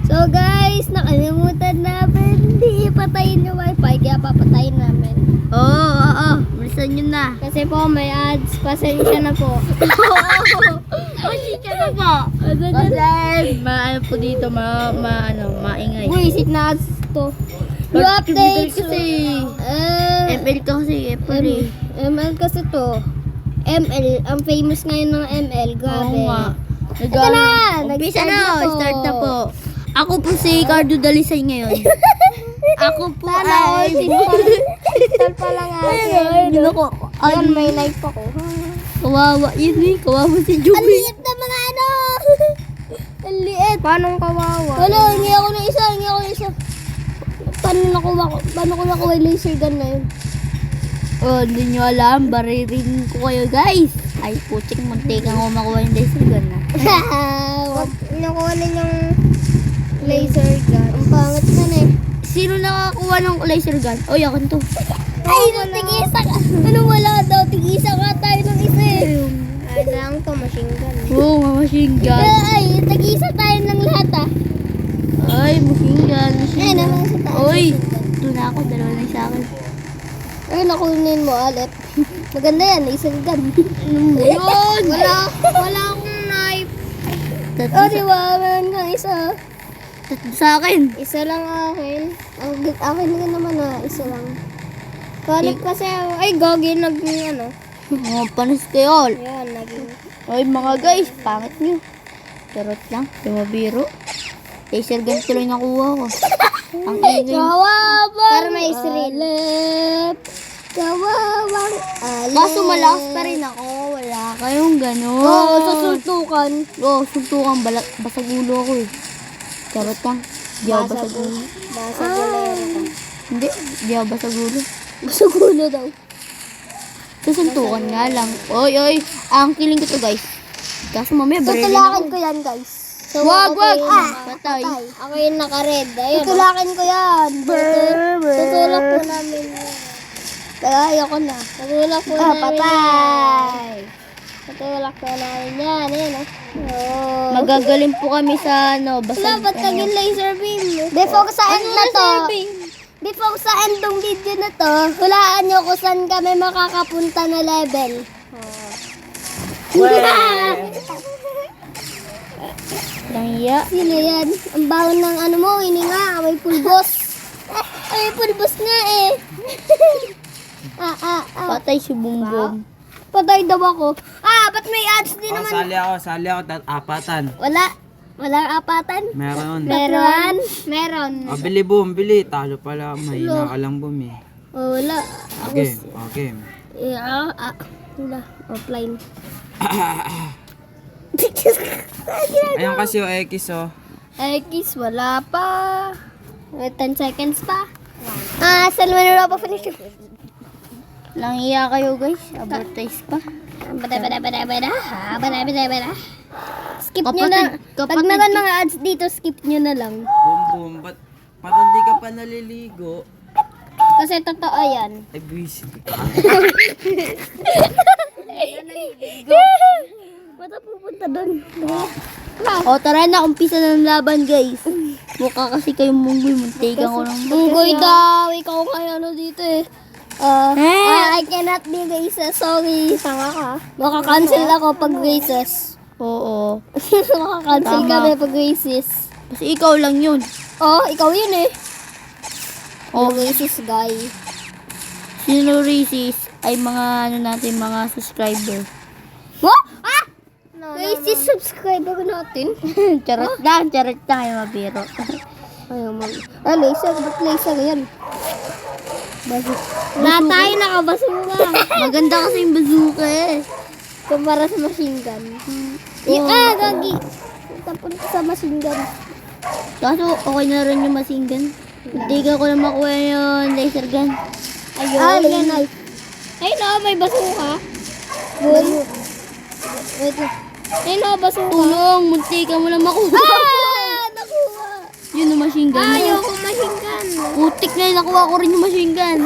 So guys, nakalimutan namin. Hindi ipatayin yung wifi, kaya papatayin namin. Oo. Bilisan nyo na. Kasi po may ads, pasensya na po. Pasensya na po. Kasi, maano po dito, maingay. Buisit na ads to. New Bakit updates. kasi? ML ka kasi, Apple eh. ML kasi to. ML, ang famous ngayon ng ML, grabe. Oo nga. Ito na! Umpisa Nag-start na, na po. start na po. Ako po si Cardo Dalisay ngayon. Ako po Sana all ay... pistol pa lang akin. Ako, Ayun, may knife ako. kawawa yun eh. Kawawa si Ang Juby. liit na mga ano! Ang liit. Paano kawawa? Wala, hingi ako ng isa. Paano ko nakuha yung laser gun na yun? Oh, hindi nyo alam. Baririn ko kayo guys. Ay, putik, muntikan ko makuha yung laser gun na. Nakuha na yung laser gun. Ang pangit na eh. Sino nakakuha ng laser gun? Oy, akin to. Ay, tigisa ka. Ano wala daw? Tigisa ka tayo ng isa eh. Ay, lang to, machine gun. Oo, machine gun. Ay, tigisa tayo ng lahat ah. Ay, machine gun. Ay, naman sa taas. Oy, ito na ako. Dalawa na sa akin. Ay, nakunin mo, Alep. Maganda yan, laser gun. Yun! Wala akong knife. Tatlo Oh, sa, di ba? Meron kang isa. tatlo sa akin. Isa lang akin. Akin nga naman na, isa lang. Kalip kasi, ay, gagi, ano. Mga panis kayo. Ayan, naging. Ay, mga guys, pangit nyo. Charot lang, tumabiro. Laser gun tuloy nakuha ko. Ang ingay. Kawawang Alep. Kawawang Alep. Kaso malakas pa rin ako. Wala kayong gano'n. Oo, susuntukan. Oo, suntukan. Basagulo ako eh. Charot lang. Di ako basagulo. Basa gulero. Hindi, di ako basagulo. Basugulo daw. Susuntukan nga lang. Oy. Ang kiling ko to guys. Kaso mamaya barili Tutulakin ako. ko yan, guys. Wag! Patay. Patay. Ako yung naka-red. Ayun. Tutulakin ko yan. Tutulak po namin. Kaya ayoko na. Tutulak po namin. Patay. Tutulak po namin yan. Ayan oh. Magagaling po kami sa Wala, basag. ba't naging laser beam? Di focus sa end na to. Di focus sa end ng video na to. Hulaan nyo kung saan kami makakapunta na level. Nahiya. Sino yan? Ang baon ng ano mo, hininga. May pulbos. Ay, pulbos nga eh. Patay si Bumbong. Patay daw ako. Ba't may ads din naman? Sali ako, apatan. Wala. Walang apatan. Meron. Meron. Bili boom, bili. Talo pala, mahina ka lang boom eh. Wala. Okay. Wala. Offline. Ayun kasi yung X oh. X, wala pa. 10 seconds pa. Saan mo na pa finish? Nahiya kayo guys. Advertise pa. Bada. Skip nyo na. Pag Kapatid- naman mga ads dito, skip nyo na lang. Boom, ba't hindi ka pa naliligo? Kasi totoo yan. Ay, buwisit ka. Bata pupunta doon. O tara na, umpisa na ng laban guys. Mukha kasi kayong munggoy. Muntikan ko lang. Munggoy daw. Ikaw kaya ano dito eh. I cannot be racist. Sorry. Tanga ka. Makakancel ako pag racist. Oo. Makakancel Tama. kami pag racist. Kasi ikaw lang yun. Oh, ikaw yun eh. Oh. Racist guy. Sino racist ay mga natin, mga subscriber. What? Racist subscriber natin. Charot lang, ay mabiro. Ayaw mag... laser. Ba't laser yan? Lahat tayo nakabasuka. Maganda kasi yung bazooka eh. Kumpara sa machine gun. Gagi. Tapon sa machine gun. Kaso okay na rin yung machine gun. Hindi ko na makuha yung laser gun. Ayun. Ay, may basuka. Bull. Wait lang. Ay, basuka. Tulong, munti ka mo na makuha. Nakuha. Yun yung machine gun. Ayoko machine gun. Putik na yun, nakuha ko rin yung machine gun.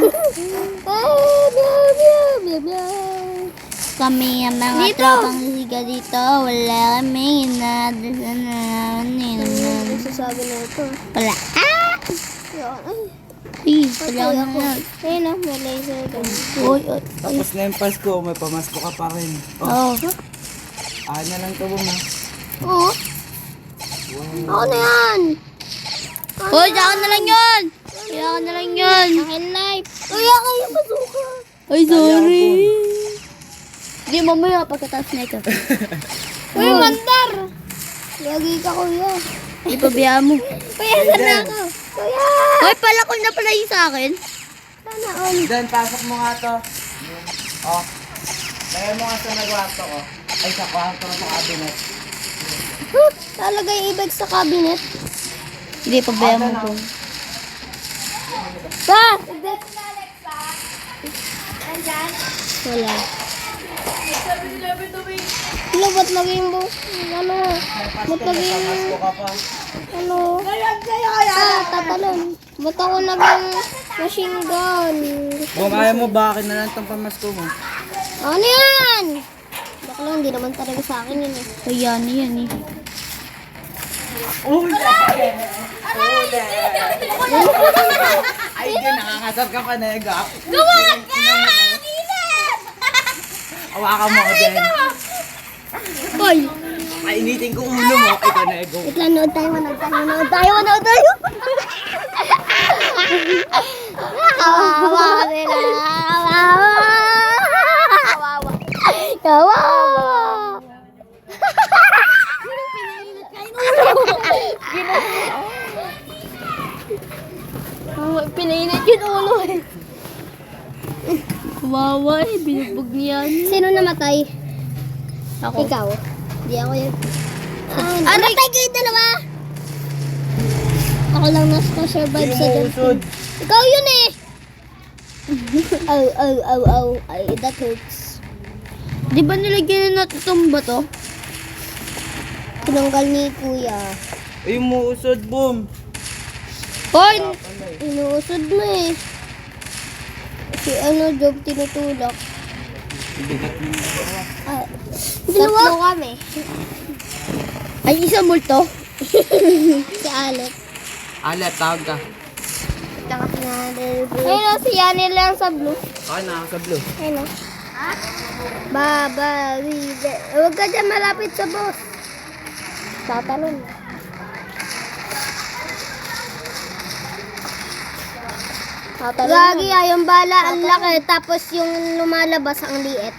Kami ang mga tropang siga dito. Wala kami inadasananan. sabi nito. Wala. Yan. Ay, Ay, patay wala ako. na. Ayun na, may laser gun. Uy, Tapos na yung Pasko, may pamasko ka pa rin. oh. Oh, na lang to, Bum. Oo. Ako na yan. Uy, saan na lang yun? Kaya na lang yun. Akin knife. Kaya kayo bazooka. Ay, sorry. Hindi, mamaya pagkatapos na ito. Uy, mandar. Lagi ka kuya. Hindi pa biya mo. Kuya, saan na ako? Kuya. Uy, palakol na pala yung sa akin. Sana all. Dan, pasok mo nga to. Oh. Lagay mo nga sa nagwato ko. Ay, sa kwarto na sa cabinet. Talagay ibig sa cabinet. Hindi, pabayaan mo po. Pa! Wala. Ano, ba't naging bu... Ano? Ba't naging... Pamasko ka pa. Ano? Tatalon. Ba't ako naging machine gun? Bum, ayaw mo ba? Akin na lang tong pamasko mo. Ano yan? Bakla, hindi naman talaga sa akin yun eh. Kaya yan eh. Ay, din, nakakasar ka pa, Nega. Gumawa ka! Hawakan mo ako dyan. Hoy! Mainitin ko ulo mo. Ay, ka, Nego. Wait lang, nood tayo. Kawawa sila. Kawawa. Pinainit yung ulo eh. Kawawa eh, binugbog niya. Sino namatay? Ako. Ikaw. Hindi ako yun. Namatay kayo dalawa! Ako lang survive sa dyan. Usod. Ikaw yun eh! Ow. Ay, that hurts. Di ba nilagyan na natin itong bato? Tinanggal ni kuya. Ay, umuusod, Bum. Hoy! Inuusod mo eh. Si Job tinutulak. Bigat mo. Tatlo kami. Ay, isa multo. Si Alec. Alat, tawag ka. Ayun o, si Yani lang sa blue. Ako na, sa blue. Ayun o. Baba, huwag ka dyan malapit sa boss. Tatalon. Gagi, yung bala ang laki, tapos yung lumalabas ang liit.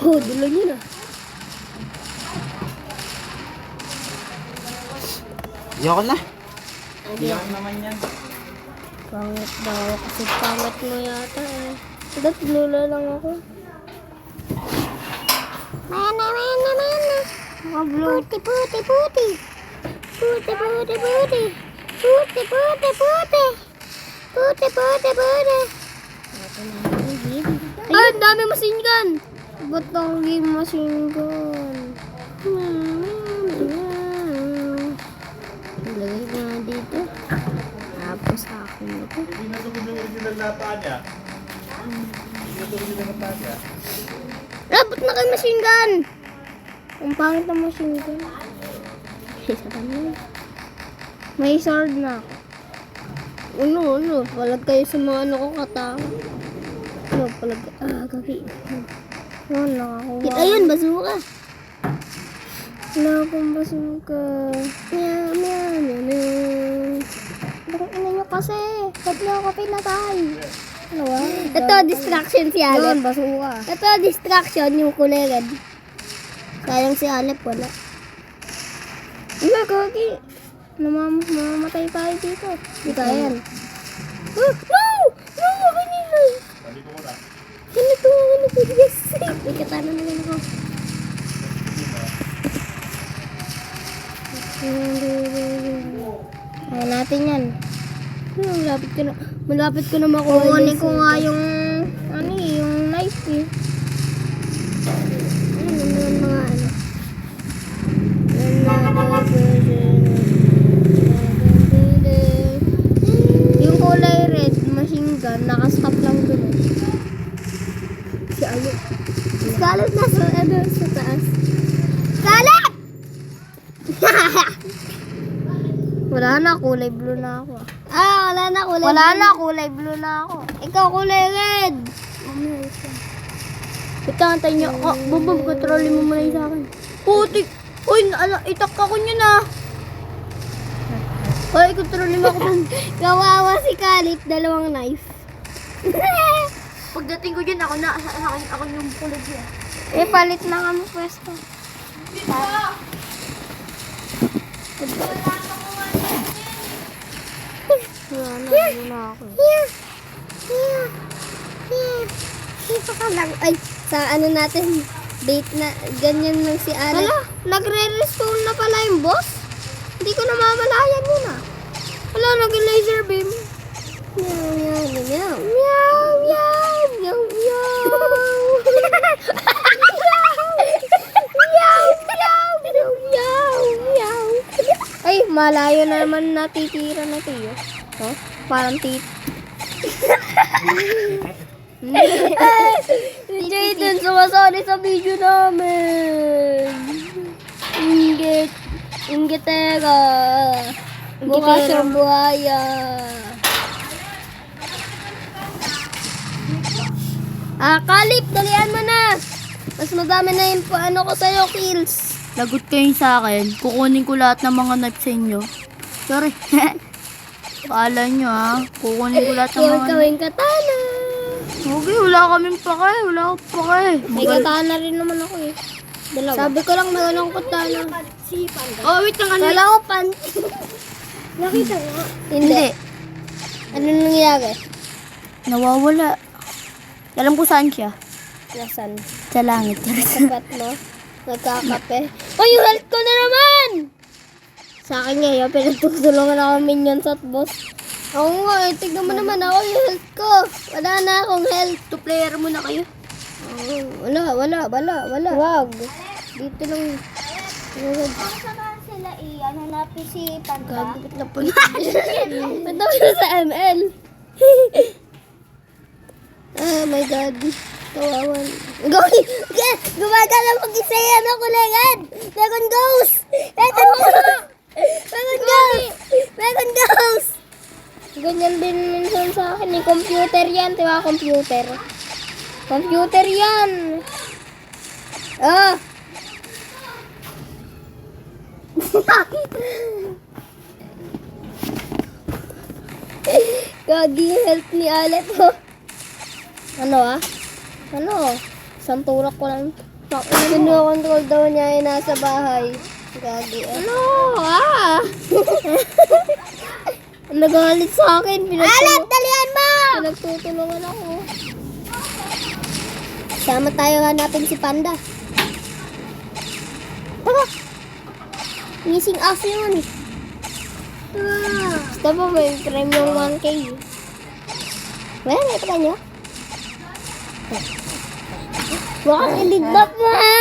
Dulo nyo na. Ayoko na. Ayoko naman yan. Pangit daw, kasi pangit mo yata eh. Dapat lula lang ako. Mana. Mga blue. Puti. Puti. Ay, ang dami machine gun. Ba't ang game machine gun? Lagay ko na dito. Tapos akin ito. Ba't na kayo machine gun? Ang pangit na machine gun. Isa pa na. May sword na ako. Ano? Palag kayo sa mga ano ko katao. Ano, palag. Kaki. Ano, nakakuha. Ayun, bazooka. Wala akong bazooka. Meow. Bakit ina nyo kasi? Ba't niyo ako pinatay? Ano ba? Ito, distraction si Alep. Yan, bazooka. Ito, distraction yung kulay red. Sayang si Alep, wala. Wala, kaki. Mamamatay tayo dito. Di kaya yan. No! Kanina! Ganito. Yes! May katana na lang ako. Kaya natin yan. Malapit ko na makuha. Kukunin ko nga yung yung knife eh. Yung mga ano. Yung kulay red, machine gun, nakastop lang dun eh. Si Scarlet na sa, sa taas. Scarlet! Wala na, kulay blue na ako. Wala na, kulay blue na ako. Ikaw, kulay red. Ito, antayin niyo. Bubog, kontrolin mo muna yung sa akin. Putik! Uy, itak ako niyo na. Uy, kontrolin mo ako. Kawawa si Kalip, dalawang knife. Pagdating ko dyan, ako yung kulay niya. Palit na kami pwesto. Wala na ako. Dito ka lang. Ay, sa ano natin, bait na, ganyan lang si Ara. Hala, nagre-restore na pala yung boss? Hindi ko namamalayan yun ah. Hala, nag-laser beam. Meow, meow, meow. Meow, meow, meow, meow. Meow, meow, meow, meow, meow. Ay, malayo na naman natitira na tiyo. Oh, parang si Jayden sumasali sa video namin. Inggitera. Mukha siyang buhaya. Kalip, dalian mo na. Mas madami na yung ano ko sa'yo, kills. Lagot kayo sa akin. Kukunin ko lahat ng mga knife sa inyo. Sorry. Paala nyo ha. Kukunin ko lahat ng mga knife. Gawin katana. Okay, wala kaming pake. Wala akong pake. May katana rin naman ako eh. Dalawa. Sabi ko lang mayroon akong katana. Oh, wait lang. Wala akong pan. Nakita mo? Hindi. Ano nangyari? Nawawala. Alam ko saan siya. Nasaan? Sa langit. Kapat mo? Nagkakape. Oh, yung health ko na naman! Sa akin ngayon, pinagtutulungan ako minions at boss. Oo nga, tignan mo naman ako yung health ko. Wala na akong health. Two player muna kayo. Wala. Wag. Dito lang. Saan sila iyan? Hanapin si Panda. Gagawit na po. Punta ko sa ML. My God. Kawawan. Gumagala mag-isa yan ako legan. Meron ghost. Meron ghost. Ganyan din minsan sa akin. Computer yan. Diba? Computer yan. Gagi, help ni Alet ho. Ano? Isang turak ko lang. Kinukontrol daw niya yung nasa bahay. Gagi. Nagalit sa akin. Alet, dalian mo! Pinagtutulungan ako. Sama tayo hanapin si Panda. Tara! Missing us yun. Basta pa may frame yung 1K. Ito ka nyo? Baka kinidnap mo ha?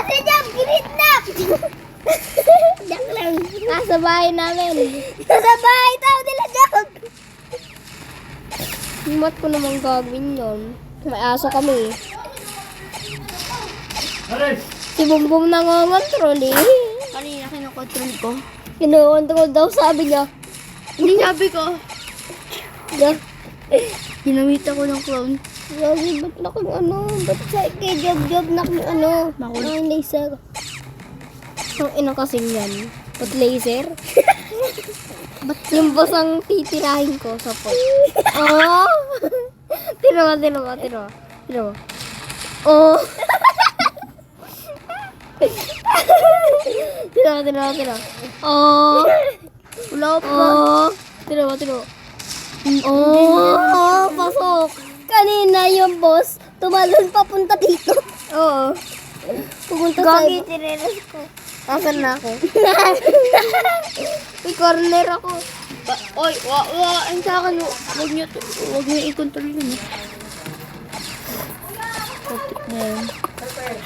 Si Jam! Kinidnap! Diyak lang. Nasa bahay namin. Nasa bahay tao nila, Jam! Himat ko namang gagawin yun. May aso kami. Si Bumbum nangongontrol eh. Kanina kinokontrol ko. Kinokontrol daw sabi niya. Hindi sabi ko. Yeah. Ginamit ako ng clown. Gagi, ba't na kung ano? Ba't sa kay job na kung ano? Makulit. Ang laser. Ang ina kasing yan. Ba't laser? Ba't yung boss ang titirahin ko sa pot? Oh! Tira mo. Oh! Tira. Oh! Wala pa. Oh! Tira mo. Oh! Pasok! Kanina yung boss, tumalon papunta dito. Oo. Pupunta sa iba. Tireres ko. Asan na ako? May corner ako. Oy, ang sa akin, huwag niyo i-control yun. Putik na yun.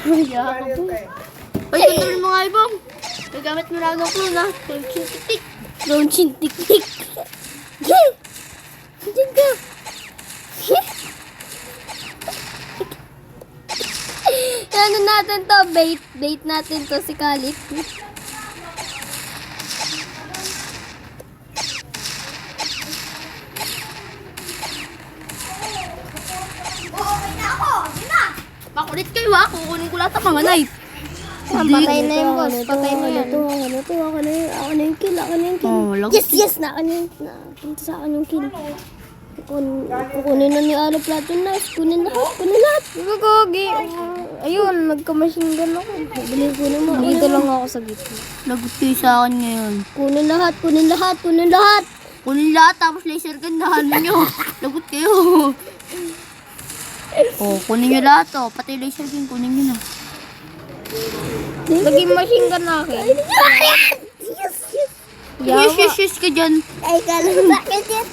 Hiya ka po. Ay, control mo nga ibang. Nagamit mo lang ng clone ha. Launchin tik-tik. Diyan ka. Ano natin to? Bait natin to si Kalit. Makulit kayo ha. Kukunin ko lahat ang mga knife. Patay na yung boss. Patay na yan. Ako na yung kill. Oh, Yes! Na punta sa akin yung kill. Kukunin na ni Alep lahat yung knife. Kunin lahat. Gagagi. Ayun, nagka-machine gun ako. Kunin mo. Dito lang ako sa gitna. Lagot kayo sa akin ngayon. Kunin lahat. Kunin lahat tapos laser gun na nyo. Lagot kayo. Oh, kunin nyo lahat oh. Pati laser gun, kunin nyo na. Naging machine gun na akin. Yes ka dyan. Ay, kala bakit yan?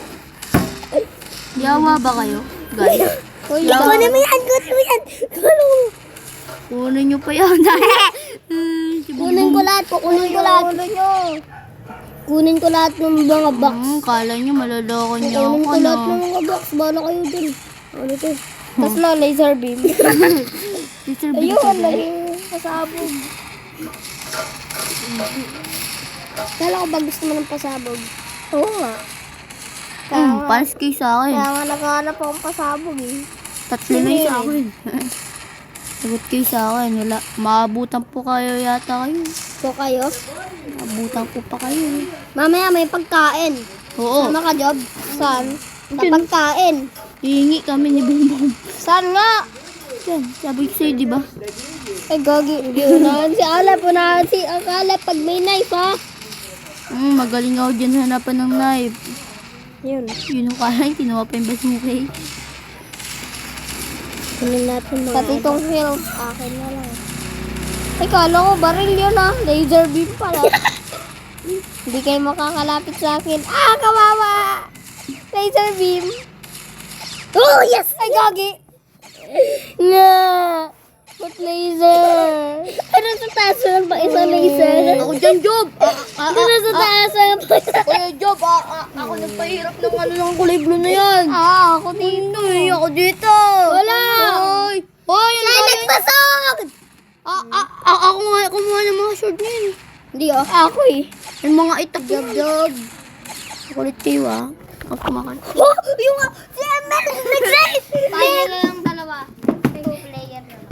Yawa ba kayo, guys? Kunin mo yan. Kunin nyo pa yan. Kunin ko lahat. Kunin ko lahat ng mga box. Kala nyo malaloko nyo Kunin ako, ko lahat no? ng mga box. Bahala kayo dun. Ano to? Tapos na laser beam. Laser beam Ayun, ka dyan. laging pasabog. Kala ko ba gusto mo ng pasabog? Oo nga. Pass kayo sa akin. Kaya nga naghahanap akong pasabog eh. Tatlo na yung sa akin. Sagot kayo sa akin. Wala. Maabutan po kayo yata kayo. So kayo? Maabutan po pa kayo. Mamaya may pagkain. Oo. Sama ka, Job? Saan? Sa pagkain. Hihingi kami ni Bumbong. Saan nga? Yan. Sabi ko sa'yo, di ba? Ay, gagi. Unahan si Alep. Unahan si Alep pag may knife, ha? Magaling ako dyan hanapan ng knife. Yun. Yun yung kala, kinuha pa yung basukay. Kunin natin mga pati itong hill. Akin na lang. Ay, kala ko baril yun, ha? Laser beam pala. Hindi kayo makakalapit sa akin. Ah, kawawa! Laser beam. Oh, yes! Ay, gagi! Nga! Ba't laser? Ano sa taas ng pa isang laser? Ako dyan, Job! Ano sa taas ng pa isang Kuya Job, ako nagpahirap ng ng kulay blue na yan. ako dito. Ako dito. Wala! Hoy! Hoy! Siya nagpasok! Ako nga kumuha ng mga short na yun. Hindi, oh. Ako eh. Yung mga itak Job, job. Kulit kayo Ako kumakan. Oh! Yung si Emel! Nag-save! Tayo na lang dalawa. Single player na lang.